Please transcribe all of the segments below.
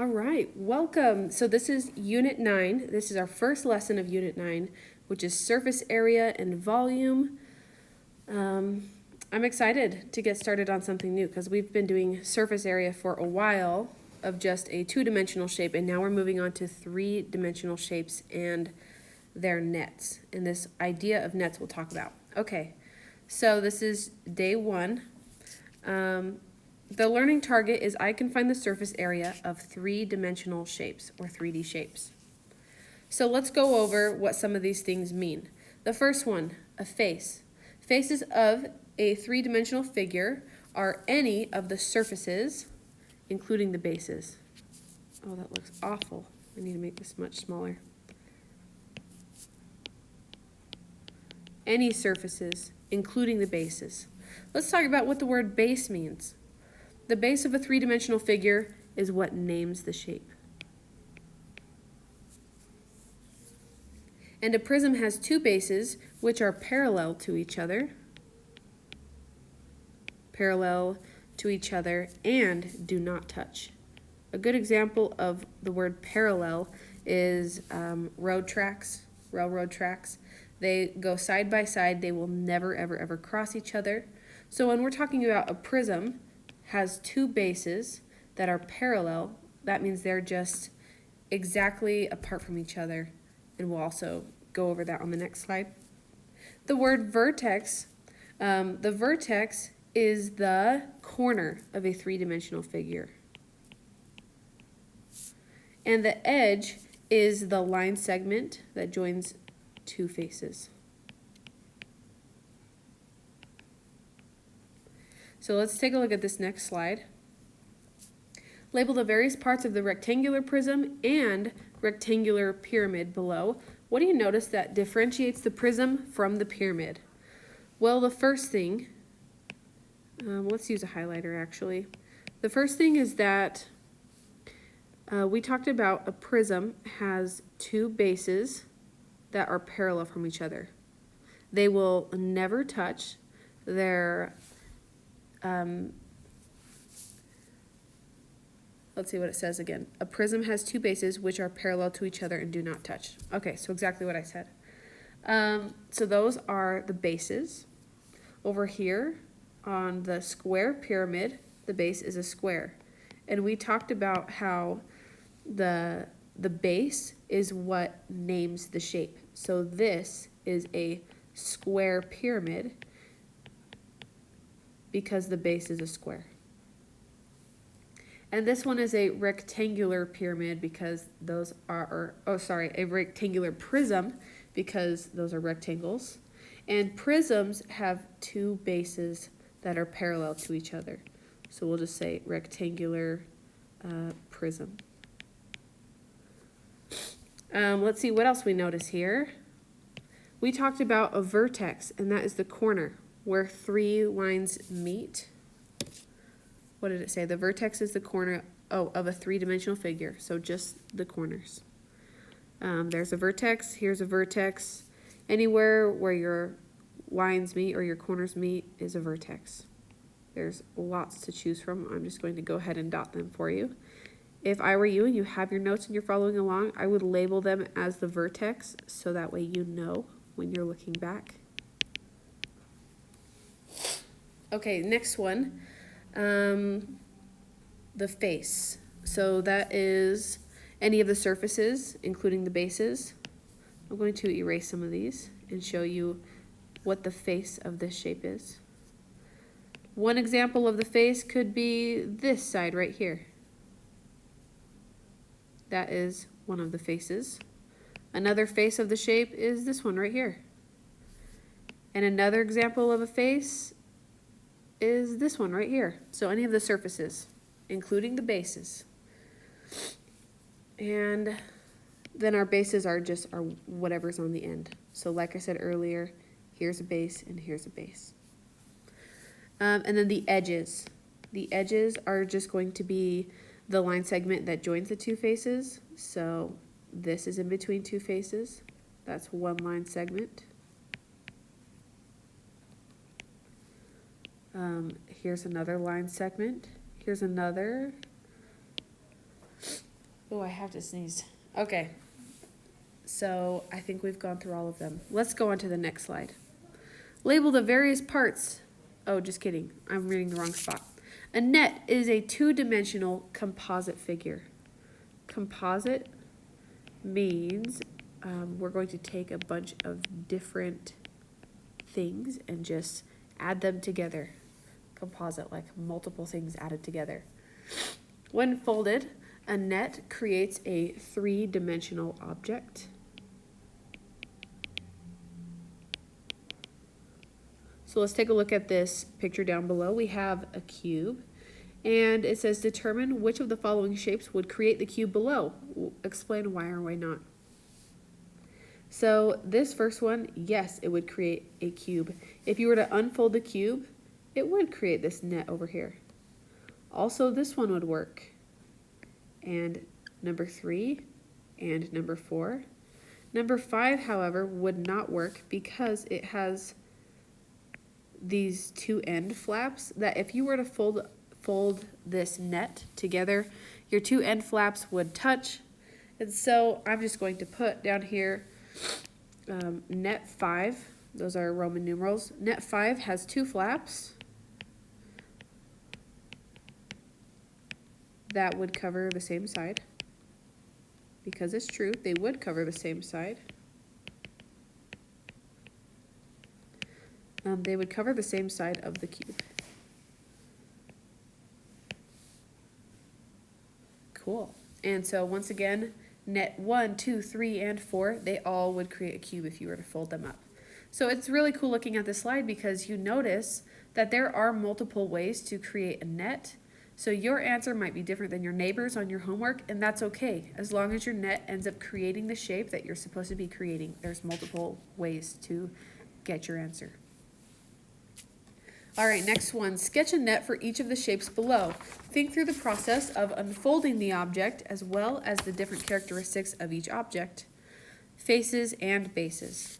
All right, welcome. So this is Unit 9. This is our first lesson of Unit 9, which is surface area and volume. I'm excited to get started on something new because we've been doing surface area for a while of just a two-dimensional shape, and now we're moving on to three-dimensional shapes and their nets. And this idea of nets we'll talk about. Okay, so this is day 1. The learning target is I can find the surface area of three-dimensional shapes or 3D shapes. So let's go over what some of these things mean. The first one, a face. Faces of a three-dimensional figure are any of the surfaces, including the bases. Oh, that looks awful. I need to make this much smaller. Any surfaces, including the bases. Let's talk about what the word base means. The base of a three-dimensional figure is what names the shape. And a prism has two bases which are parallel to each other. And do not touch. A good example of the word parallel is railroad tracks. They go side by side. They will never, ever cross each other. So when we're talking about a prism has two bases that are parallel, that means they're just exactly apart from each other. And we'll also go over that on the next slide. The word vertex, the vertex is the corner of a three-dimensional figure. And the edge is the line segment that joins two faces. So let's take a look at this next slide. Label the various parts of the rectangular prism and rectangular pyramid below. What do you notice that differentiates the prism from the pyramid? Well, the first thing, let's use a highlighter actually. The first thing is that we talked about a prism has two bases that are parallel from each other. They will never touch. They're let's see what it says again. A prism has two bases which are parallel to each other and do not touch. Okay, so exactly what I said. So those are the bases. Over here on the square pyramid, the base is a square. And we talked about how the base is what names the shape. So this is a square pyramid because the base is a square. And this one is a rectangular pyramid because those are, a rectangular prism because those are rectangles. And prisms have two bases that are parallel to each other. So we'll just say rectangular prism. Let's see what else we notice here. We talked about a vertex, and that is the corner where three lines meet. What did it say? The vertex is the corner of a three-dimensional figure, so just the corners. There's a vertex, here's a vertex. Anywhere where your lines meet or your corners meet is a vertex. There's lots to choose from. I'm just going to go ahead and dot them for you. If I were you and you have your notes and you're following along, I would label them as the vertex so that way you know when you're looking back. Okay, next one. The face. So that is any of the surfaces, including the bases. I'm going to erase some of these and show you what the face of this shape is. One example of the face could be this side right here. That is one of the faces. Another face of the shape is this one right here. And another example of a face is this one right here. So any of the surfaces, including the bases. And then our bases are just whatever's on the end. So like I said earlier, here's a base and here's a base. And then the edges. The edges are just going to be the line segment that joins the two faces. So this is in between two faces. That's one line segment. Here's another line segment. Here's another. Oh, I have to sneeze. Okay. So I think we've gone through all of them. Let's go on to the next slide. Label the various parts. Oh, just kidding. I'm reading the wrong spot. A net is a two-dimensional composite figure. Composite means we're going to take a bunch of different things and just add them together. Composite, like multiple things added together. When folded, a net creates a three-dimensional object. So let's take a look at this picture down below. We have a cube, and it says determine which of the following shapes would create the cube below. Explain why or why not. So this first one, yes, it would create a cube. If you were to unfold the cube, it would create this net over here. Also, this one would work. And number 3 and number 4. Number 5, however, would not work because it has these two end flaps that if you were to fold this net together, your two end flaps would touch. And so I'm just going to put down here net 5. Those are Roman numerals. Net 5 has two flaps that would cover the same side. Because it's true, they would cover the same side. They would cover the same side of the cube. Cool. And so once again, net 1, 2, 3, and 4, they all would create a cube if you were to fold them up. So it's really cool looking at this slide because you notice that there are multiple ways to create a net. So your answer might be different than your neighbor's on your homework, and that's okay. As long as your net ends up creating the shape that you're supposed to be creating, there's multiple ways to get your answer. All right, next one, sketch a net for each of the shapes below. Think through the process of unfolding the object as well as the different characteristics of each object. Faces and bases.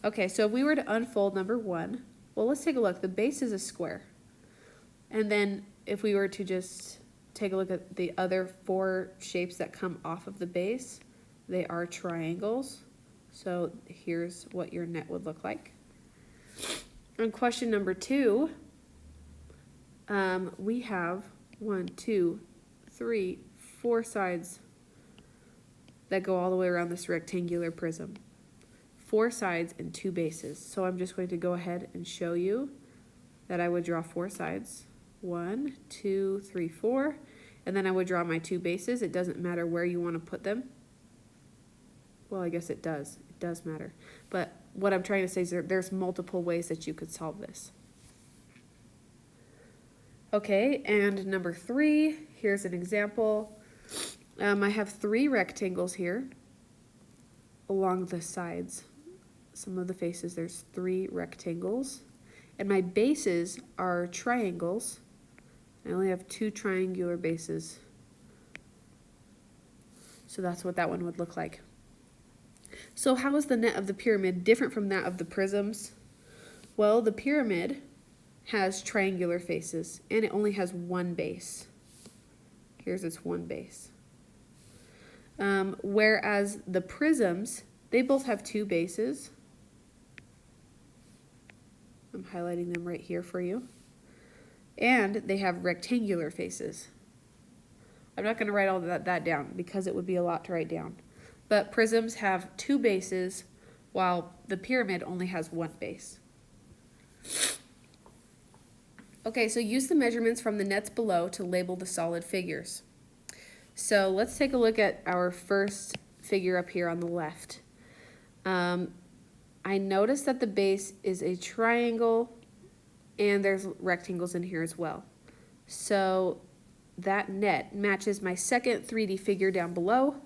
Okay, so if we were to unfold number 1, well, let's take a look. The base is a square. And then if we were to just take a look at the other 4 shapes that come off of the base, they are triangles. So here's what your net would look like. On question number 2, we have 1, 2, 3, 4 sides that go all the way around this rectangular prism. 4 sides and 2 bases. So I'm just going to go ahead and show you that I would draw 4 sides. 1, 2, 3, 4. And then I would draw my 2 bases. It doesn't matter where you want to put them. Well, I guess it does. It does matter. But what I'm trying to say is there's multiple ways that you could solve this. Okay, and number 3, here's an example. I have 3 rectangles here along the sides. Some of the faces, there's 3 rectangles. And my bases are triangles. I only have 2 triangular bases. So that's what that one would look like. So how is the net of the pyramid different from that of the prisms? Well, the pyramid has triangular faces, and it only has 1 base. Here's its 1 base. Whereas the prisms, they both have 2 bases. I'm highlighting them right here for you. And they have rectangular faces. I'm not going to write all that down because it would be a lot to write down. But prisms have 2 bases, while the pyramid only has 1 base. Okay, so use the measurements from the nets below to label the solid figures. So let's take a look at our first figure up here on the left. I noticed that the base is a triangle, and there's rectangles in here as well. So that net matches my second 3D figure down below.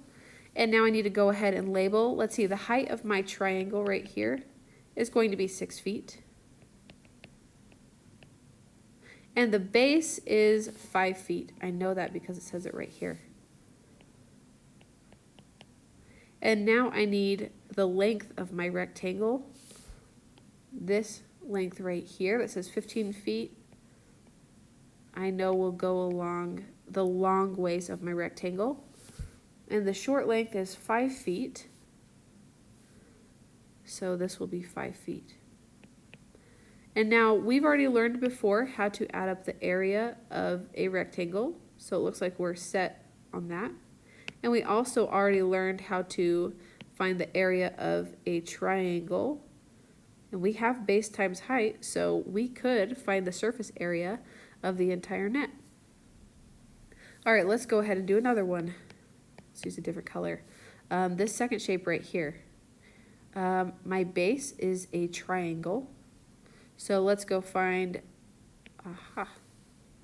And now I need to go ahead and label. Let's see, the height of my triangle right here is going to be 6 feet. And the base is 5 feet. I know that because it says it right here. And now I need the length of my rectangle. This length right here that says 15 feet, I know will go along the long ways of my rectangle. And the short length is 5 feet. So this will be 5 feet. And now we've already learned before how to add up the area of a rectangle. So it looks like we're set on that. And we also already learned how to find the area of a triangle. And we have base times height, so we could find the surface area of the entire net. All right, let's go ahead and do another one. Let's use a different color. This second shape right here. My base is a triangle. So let's go find,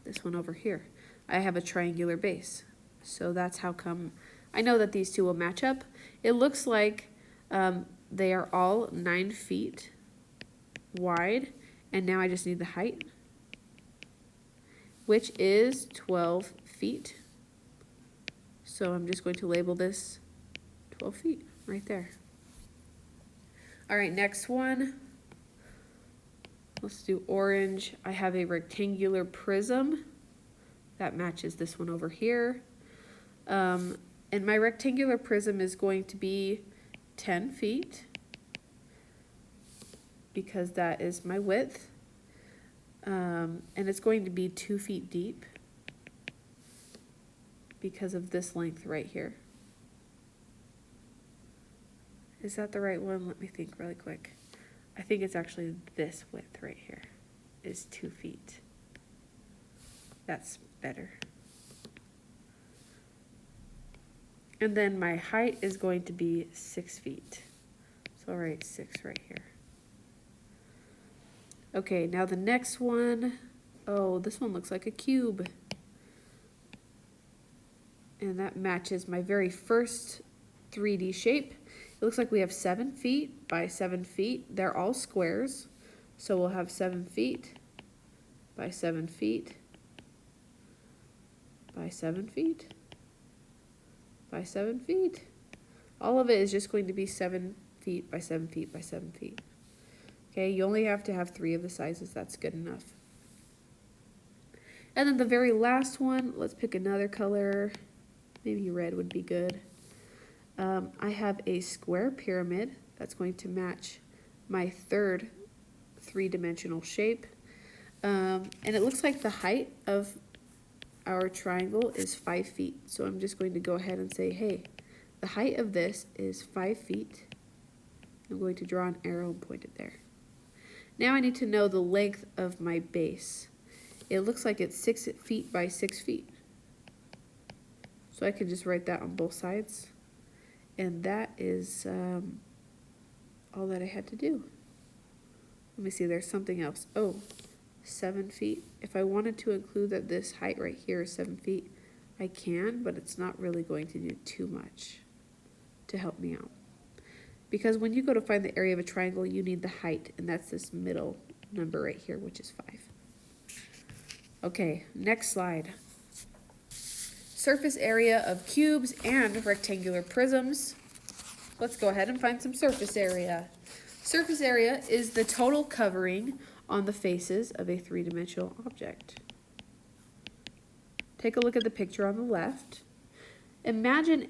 this one over here. I have a triangular base. So that's how come I know that these two will match up. It looks like they are all 9 feet wide, and now I just need the height, which is 12 feet. So I'm just going to label this 12 feet right there. All right, next one. Let's do orange. I have a rectangular prism that matches this one over here. And my rectangular prism is going to be 10 feet because that is my width. And it's going to be 2 feet deep because of this length right here. Is that the right one? Let me think really quick. I think it's actually this width right here is 2 feet. That's better. And then my height is going to be 6 feet. So I'll write 6 right here. Okay, now the next one. Oh, this one looks like a cube. And that matches my very first 3D shape. It looks like we have 7 feet by 7 feet. They're all squares. So we'll have 7 feet by 7 feet by 7 feet by 7 feet. All of it is just going to be 7 feet by 7 feet by 7 feet. Okay, you only have to have 3 of the sizes. That's good enough. And then the very last one, let's pick another color. Maybe red would be good. I have a square pyramid that's going to match my third 3-dimensional shape. And it looks like the height of our triangle is 5 feet. So I'm just going to go ahead and say, hey, the height of this is 5 feet. I'm going to draw an arrow and point it there. Now I need to know the length of my base. It looks like it's 6 feet by 6 feet. So I can just write that on both sides. And that is all that I had to do. Let me see, there's something else. Oh, 7 feet. If I wanted to include that this height right here is 7 feet, I can, but it's not really going to do too much to help me out. Because when you go to find the area of a triangle, you need the height, and that's this middle number right here, which is 5. Okay, next slide. Surface area of cubes and rectangular prisms. Let's go ahead and find some surface area. Surface area is the total covering on the faces of a 3-dimensional object. Take a look at the picture on the left. Imagine,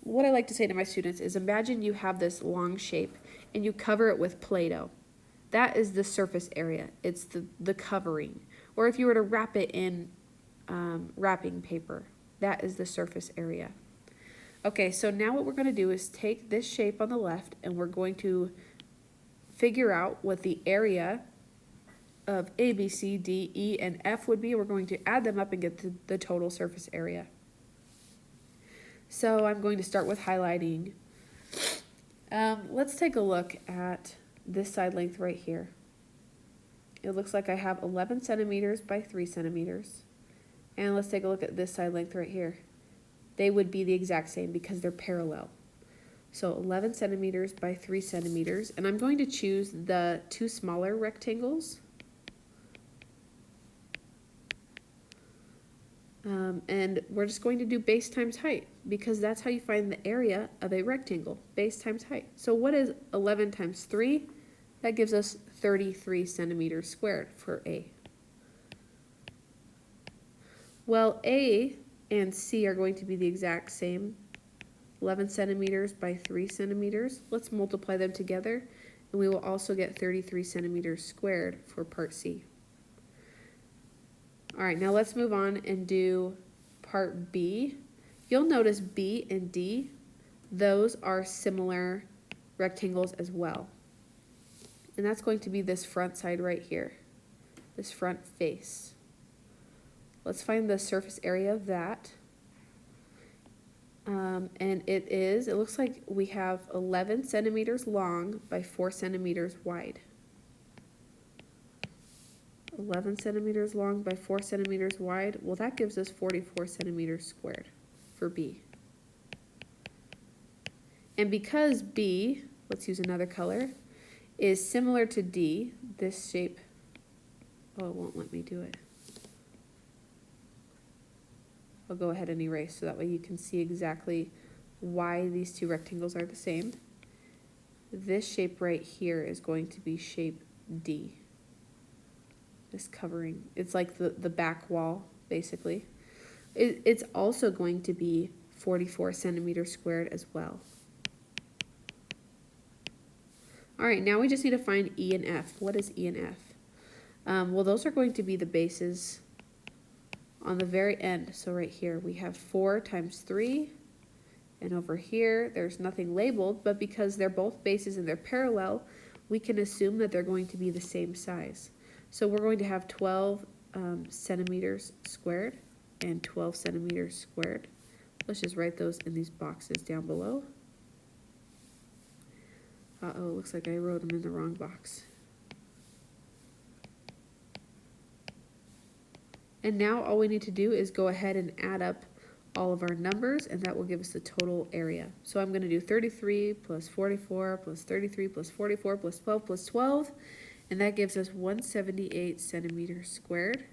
what I like to say to my students is imagine you have this long shape and you cover it with Play-Doh. That is the surface area. It's the covering. Or if you were to wrap it in wrapping paper, that is the surface area. Okay, so now what we're going to do is take this shape on the left and we're going to figure out what the area of A, B, C, D, E, and F would be. We're going to add them up and get the total surface area. So I'm going to start with highlighting. Let's take a look at this side length right here. It looks like I have 11 centimeters by 3 centimeters. And let's take a look at this side length right here. They would be the exact same because they're parallel. So 11 centimeters by 3 centimeters. And I'm going to choose the 2 smaller rectangles. And we're just going to do base times height because that's how you find the area of a rectangle, base times height. So what is 11 times 3? That gives us 33 centimeters squared for A. Well, A and C are going to be the exact same 11 centimeters by 3 centimeters. Let's multiply them together, and we will also get 33 centimeters squared for part C. All right, now let's move on and do part B. You'll notice B and D, those are similar rectangles as well. And that's going to be this front side right here, this front face. Let's find the surface area of that. And it looks like we have 11 centimeters long by 4 centimeters wide. 11 centimeters long by 4 centimeters wide. Well, that gives us 44 centimeters squared for B. And because B, let's use another color, is similar to D, this shape, oh, it won't let me do it. I'll go ahead and erase so that way you can see exactly why these two rectangles are the same. This shape right here is going to be shape D. This covering, it's like the back wall, basically. It's also going to be 44 centimeters squared as well. All right, now we just need to find E and F. What is E and F? Well, those are going to be the bases on the very end. So right here, we have 4 times 3. And over here, there's nothing labeled, but because they're both bases and they're parallel, we can assume that they're going to be the same size. So we're going to have 12 centimeters squared and 12 centimeters squared. Let's just write those in these boxes down below. Uh-oh, looks like I wrote them in the wrong box. And now all we need to do is go ahead and add up all of our numbers, and that will give us the total area. So I'm going to do 33 plus 44 plus 33 plus 44 plus 12 plus 12, and that gives us 178 centimeters squared.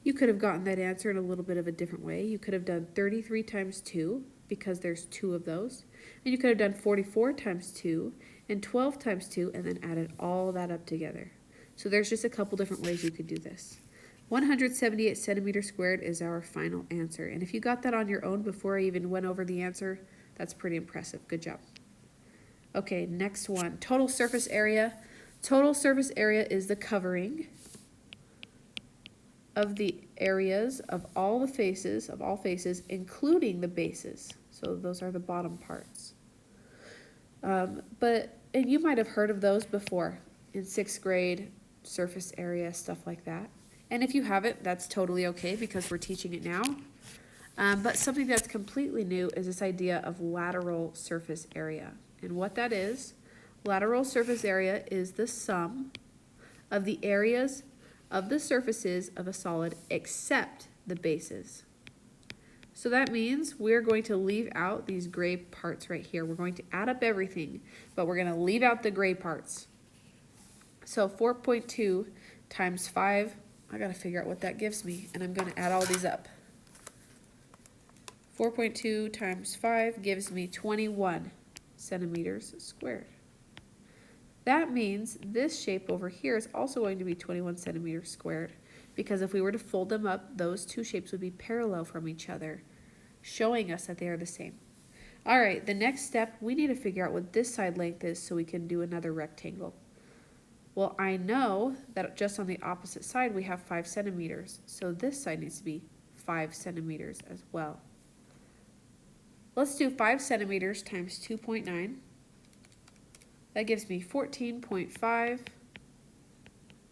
You could have gotten that answer in a little bit of a different way. You could have done 33 times 2, because there's 2 of those. And you could have done 44 times 2 and 12 times 2, and then added all that up together. So there's just a couple different ways you could do this. 178 centimeters squared is our final answer. And if you got that on your own before I even went over the answer, that's pretty impressive. Good job. Okay, next one. Total surface area. Total surface area is the covering of the areas of all the faces, including the bases. So those are the bottom parts. And you might have heard of those before in 6th grade, surface area, stuff like that. And if you haven't, that's totally okay because we're teaching it now. But something that's completely new is this idea of lateral surface area. And what that is, lateral surface area is the sum of the areas of the surfaces of a solid except the bases. So that means we're going to leave out these gray parts right here. We're going to add up everything, but we're going to leave out the gray parts. So 4.2 times 5, I got to figure out what that gives me, and I'm going to add all these up. 4.2 times 5 gives me 21 centimeters squared. That means this shape over here is also going to be 21 centimeters squared, because if we were to fold them up, those two shapes would be parallel from each other, showing us that they are the same. All right, the next step, we need to figure out what this side length is so we can do another rectangle. Well, I know that just on the opposite side we have 5 centimeters, so this side needs to be 5 centimeters as well. Let's do 5 centimeters times 2.9. That gives me 14.5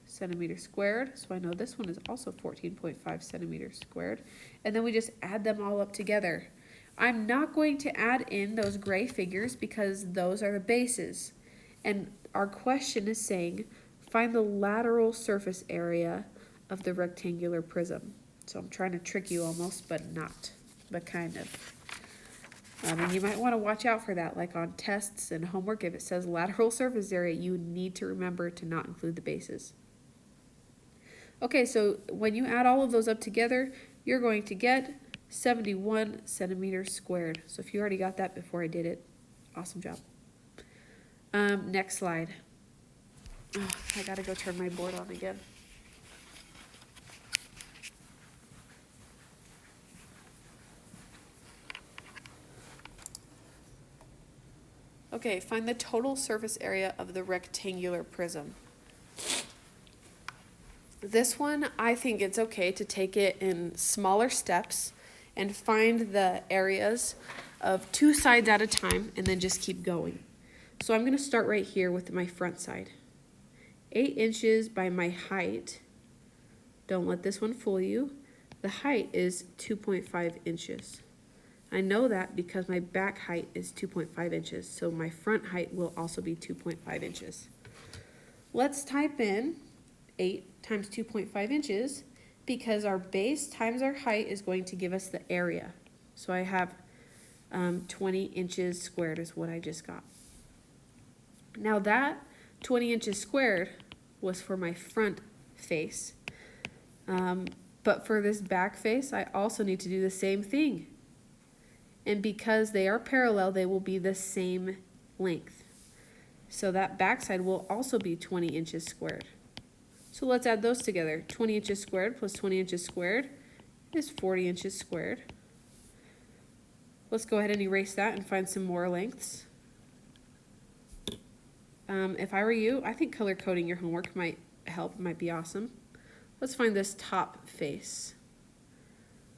centimeters squared, so I know this one is also 14.5 centimeters squared, and then we just add them all up together. I'm not going to add in those gray figures because those are the bases, and our question is saying find the lateral surface area of the rectangular prism. So I'm trying to trick you almost, but not, but kind of. And you might want to watch out for that, like on tests and homework, if it says lateral surface area, you need to remember to not include the bases. Okay, so when you add all of those up together, you're going to get 71 centimeters squared. So if you already got that before I did it, awesome job. Next slide. Oh, I gotta go turn my board on again. Okay, find the total surface area of the rectangular prism. This one, I think it's okay to take it in smaller steps and find the areas of 2 sides at a time and then just keep going. So I'm going to start right here with my front side. 8 inches by my height. Don't let this one fool you. The height is 2.5 inches. I know that because my back height is 2.5 inches, so my front height will also be 2.5 inches. Let's type in 8 times 2.5 inches because our base times our height is going to give us the area. So I have 20 inches squared is what I just got. Now that 20 inches squared was for my front face. But for this back face, I also need to do the same thing. And because they are parallel, they will be the same length. So that back side will also be 20 inches squared. So let's add those together. 20 inches squared plus 20 inches squared is 40 inches squared. Let's go ahead and erase that and find some more lengths. If I were you, I think color coding your homework might help, might be awesome. Let's find this top face.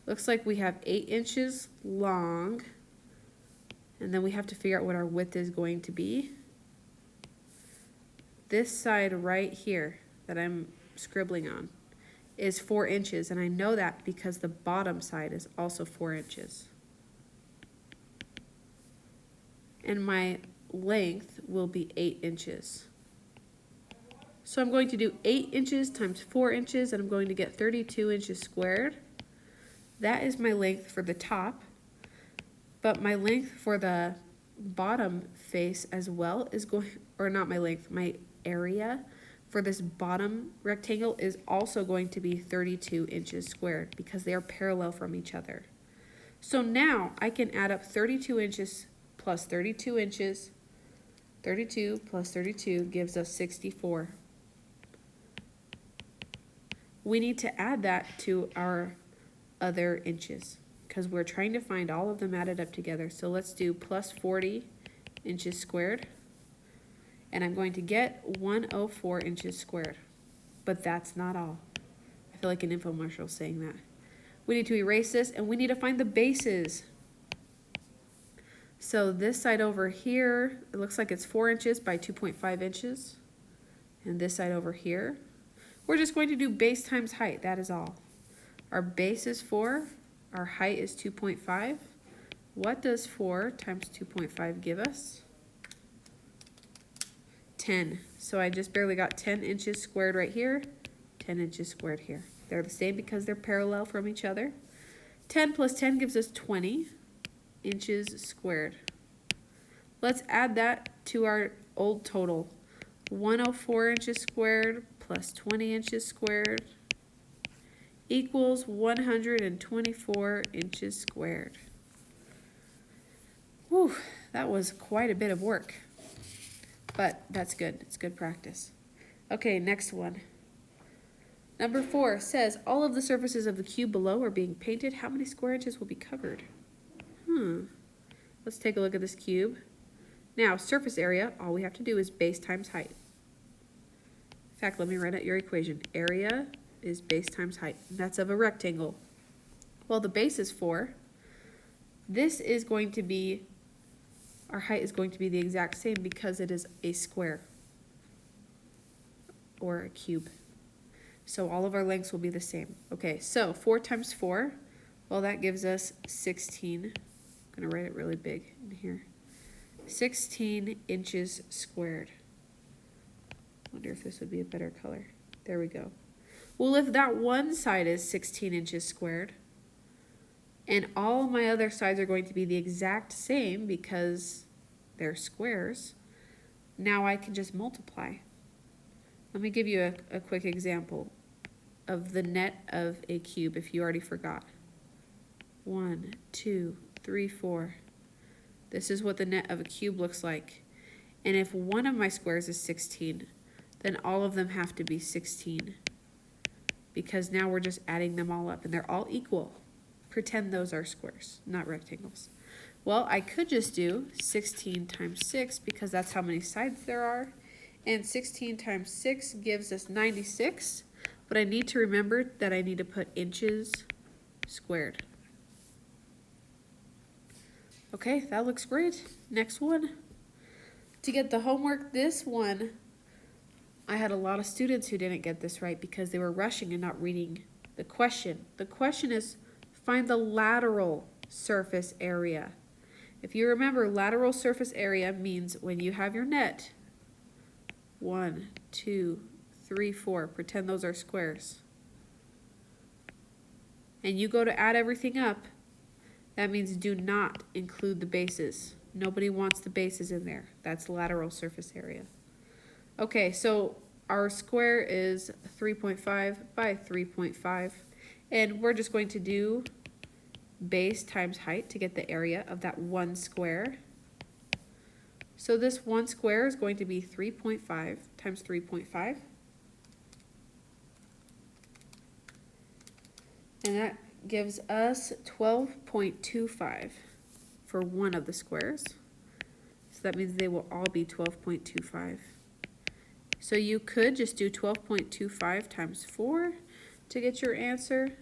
Looks like we have 8 inches long, and then we have to figure out what our width is going to be. This side right here that I'm scribbling on is 4 inches, and I know that because the bottom side is also 4 inches. And my length will be 8 inches. So I'm going to do 8 inches times 4 inches, and I'm going to get 32 inches squared. That is my length for the top, but my length for the bottom face as well is going, or not my length, my area for this bottom rectangle is also going to be 32 inches squared because they are parallel from each other. So now I can add up 32 inches plus 32 inches. 32 plus 32 gives us 64. We need to add that to our other inches because we're trying to find all of them added up together. So let's do plus 40 inches squared, and I'm going to get 104 inches squared, but that's not all. I feel like an infomercial saying that. We need to erase this, and we need to find the bases. So this side over here, it looks like it's 4 inches by 2.5 inches, and this side over here, we're just going to do base times height, that is all. Our base is 4, our height is 2.5. What does 4 times 2.5 give us? 10. So I just barely got 10 inches squared right here, 10 inches squared here. They're the same because they're parallel from each other. 10 plus 10 gives us 20 inches squared. Let's add that to our old total. 104 inches squared plus 20 inches squared equals 124 inches squared. Whew, that was quite a bit of work, but that's good. It's good practice. Okay, next one. Number 4 says all of the surfaces of the cube below are being painted. How many square inches will be covered? Let's take a look at this cube. Now, surface area, all we have to do is base times height. In fact, let me write out your equation. Area is base times height. That's of a rectangle. Well, the base is 4. This is going to be, our height is going to be the exact same because it is a square or a cube. So all of our lengths will be the same. Okay, so 4 times 4, well, that gives us 16. I'm going to write it really big in here. 16 inches squared. Wonder if this would be a better color. There we go. Well, if that one side is 16 inches squared, and all my other sides are going to be the exact same because they're squares, now I can just multiply. Let me give you a quick example of the net of a cube if you already forgot. 1, 2, 3, 4. This is what the net of a cube looks like. And if one of my squares is 16, then all of them have to be 16. Because now we're just adding them all up and they're all equal. Pretend those are squares, not rectangles. Well, I could just do 16 times 6 because that's how many sides there are. And 16 times 6 gives us 96. But I need to remember that I need to put inches squared. Okay, that looks great. Next one. To get the homework, this one, I had a lot of students who didn't get this right because they were rushing and not reading the question. The question is, find the lateral surface area. If you remember, lateral surface area means when you have your net, 1, 2, 3, 4, pretend those are squares, and you go to add everything up, that means do not include the bases. Nobody wants the bases in there. That's lateral surface area. Okay, so our square is 3.5 by 3.5, and we're just going to do base times height to get the area of that one square. So this one square is going to be 3.5 times 3.5. And that gives us 12.25 for one of the squares. So that means they will all be 12.25. So you could just do 12.25 times 4 to get your answer.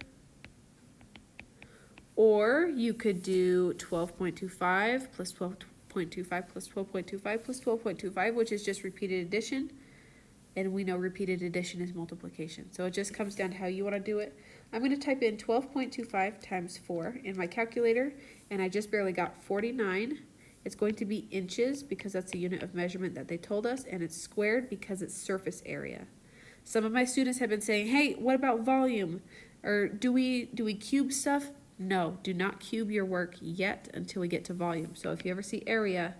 Or you could do 12.25 plus 12.25 plus 12.25 plus 12.25, which is just repeated addition. And we know repeated addition is multiplication. So it just comes down to how you want to do it. I'm going to type in 12.25 times 4 in my calculator, and I just barely got 49. It's going to be inches because that's the unit of measurement that they told us, and it's squared because it's surface area. Some of my students have been saying, hey, what about volume? Or do we cube stuff? No, do not cube your work yet until we get to volume. So if you ever see area,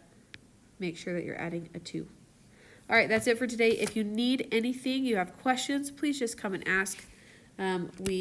make sure that you're adding a 2. All right, that's it for today. If you need anything, you have questions, please just come and ask. We